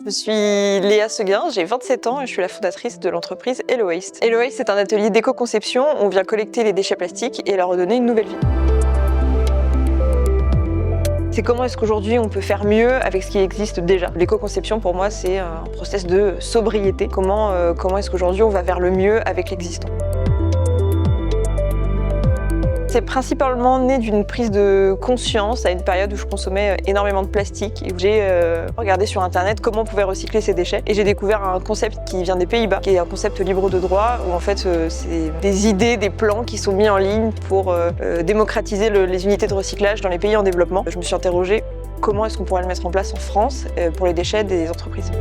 Je suis Léa Seguin, j'ai 27 ans et je suis la fondatrice de l'entreprise Hello Waste. Hello Waste, c'est un atelier d'éco-conception où on vient collecter les déchets plastiques et leur redonner une nouvelle vie. C'est comment est-ce qu'aujourd'hui on peut faire mieux avec ce qui existe déjà. L'éco-conception pour moi c'est un process de sobriété. Comment est-ce qu'aujourd'hui on va vers le mieux avec l'existant. C'est principalement né d'une prise de conscience à une période où je consommais énormément de plastique et où j'ai regardé sur internet comment on pouvait recycler ces déchets. Et j'ai découvert un concept qui vient des Pays-Bas, qui est un concept libre de droit, où en fait c'est des idées, des plans qui sont mis en ligne pour démocratiser les unités de recyclage dans les pays en développement. Je me suis interrogée comment est-ce qu'on pourrait le mettre en place en France pour les déchets des entreprises.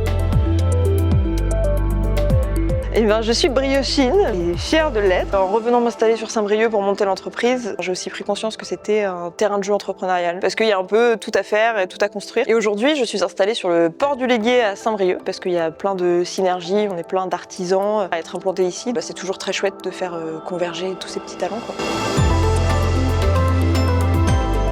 Je suis briochine et fière de l'être. En revenant m'installer sur Saint-Brieuc pour monter l'entreprise, j'ai aussi pris conscience que c'était un terrain de jeu entrepreneurial parce qu'il y a un peu tout à faire et tout à construire. Et aujourd'hui, je suis installée sur le port du Léguier à Saint-Brieuc parce qu'il y a plein de synergies, on est plein d'artisans à être implantés ici. C'est toujours très chouette de faire converger tous ces petits talents, quoi.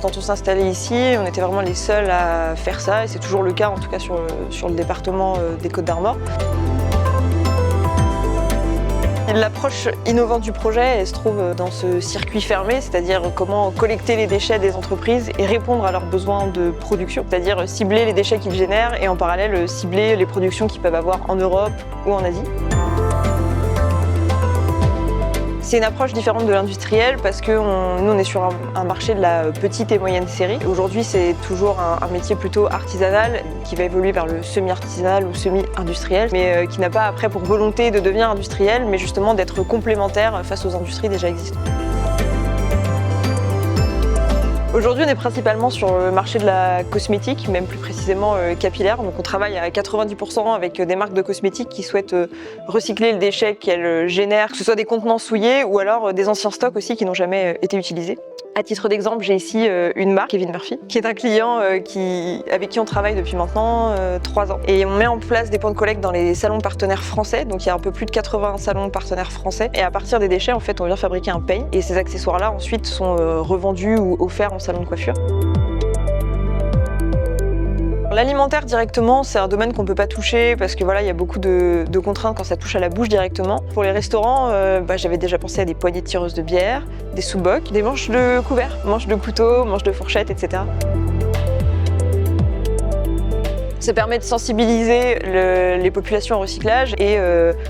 Quand on s'installait ici, on était vraiment les seuls à faire ça et c'est toujours le cas en tout cas sur le département des Côtes-d'Armor. L'approche innovante du projet elle se trouve dans ce circuit fermé, c'est-à-dire comment collecter les déchets des entreprises et répondre à leurs besoins de production, c'est-à-dire cibler les déchets qu'ils génèrent et en parallèle cibler les productions qu'ils peuvent avoir en Europe ou en Asie. C'est une approche différente de l'industriel parce que nous on est sur un marché de la petite et moyenne série. Aujourd'hui c'est toujours un métier plutôt artisanal qui va évoluer vers le semi-artisanal ou semi-industriel mais qui n'a pas après pour volonté de devenir industriel mais justement d'être complémentaire face aux industries déjà existantes. Aujourd'hui, on est principalement sur le marché de la cosmétique, même plus précisément capillaire. Donc on travaille à 90% avec des marques de cosmétiques qui souhaitent recycler le déchet qu'elles génèrent, que ce soit des contenants souillés ou alors des anciens stocks aussi qui n'ont jamais été utilisés. À titre d'exemple, j'ai ici une marque, Kevin Murphy, qui est un client avec qui on travaille depuis maintenant 3 ans. Et on met en place des points de collecte dans les salons partenaires français. Donc il y a un peu plus de 80 salons partenaires français. Et à partir des déchets, en fait, on vient fabriquer un peigne. Et ces accessoires-là, ensuite, sont revendus ou offerts en salon de coiffure. L'alimentaire directement, c'est un domaine qu'on ne peut pas toucher parce que voilà, il y a beaucoup de contraintes quand ça touche à la bouche directement. Pour les restaurants, j'avais déjà pensé à des poignées de tireuses de bière, des sous-bocs, des manches de couverts, manches de couteaux, manches de fourchettes, etc. Ça permet de sensibiliser les populations au recyclage et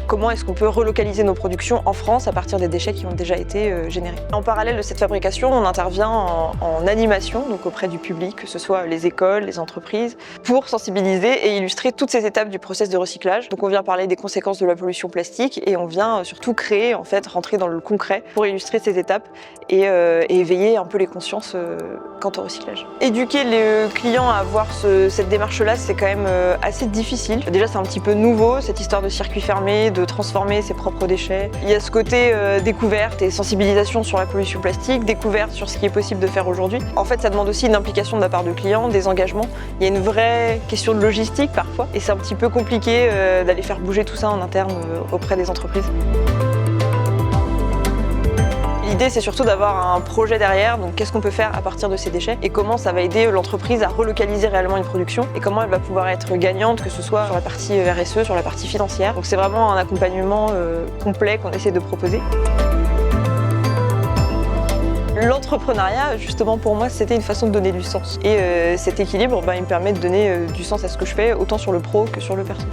comment est-ce qu'on peut relocaliser nos productions en France à partir des déchets qui ont déjà été générés. En parallèle de cette fabrication, on intervient en animation, donc auprès du public, que ce soit les écoles, les entreprises, pour sensibiliser et illustrer toutes ces étapes du process de recyclage. Donc on vient parler des conséquences de la pollution plastique et on vient surtout créer, en fait, rentrer dans le concret pour illustrer ces étapes et éveiller un peu les consciences quant au recyclage. Éduquer les clients à avoir cette démarche-là, c'est quand même assez difficile. Déjà, c'est un petit peu nouveau, cette histoire de circuit fermé, de transformer ses propres déchets. Il y a ce côté découverte et sensibilisation sur la pollution plastique, découverte sur ce qui est possible de faire aujourd'hui. En fait, ça demande aussi une implication de la part de clients, des engagements. Il y a une vraie question de logistique parfois et c'est un petit peu compliqué d'aller faire bouger tout ça en interne auprès des entreprises. L'idée, c'est surtout d'avoir un projet derrière, donc qu'est-ce qu'on peut faire à partir de ces déchets et comment ça va aider l'entreprise à relocaliser réellement une production et comment elle va pouvoir être gagnante, que ce soit sur la partie RSE, sur la partie financière. Donc c'est vraiment un accompagnement complet qu'on essaie de proposer. L'entrepreneuriat, justement pour moi, c'était une façon de donner du sens. Et cet équilibre, il me permet de donner du sens à ce que je fais, autant sur le pro que sur le perso.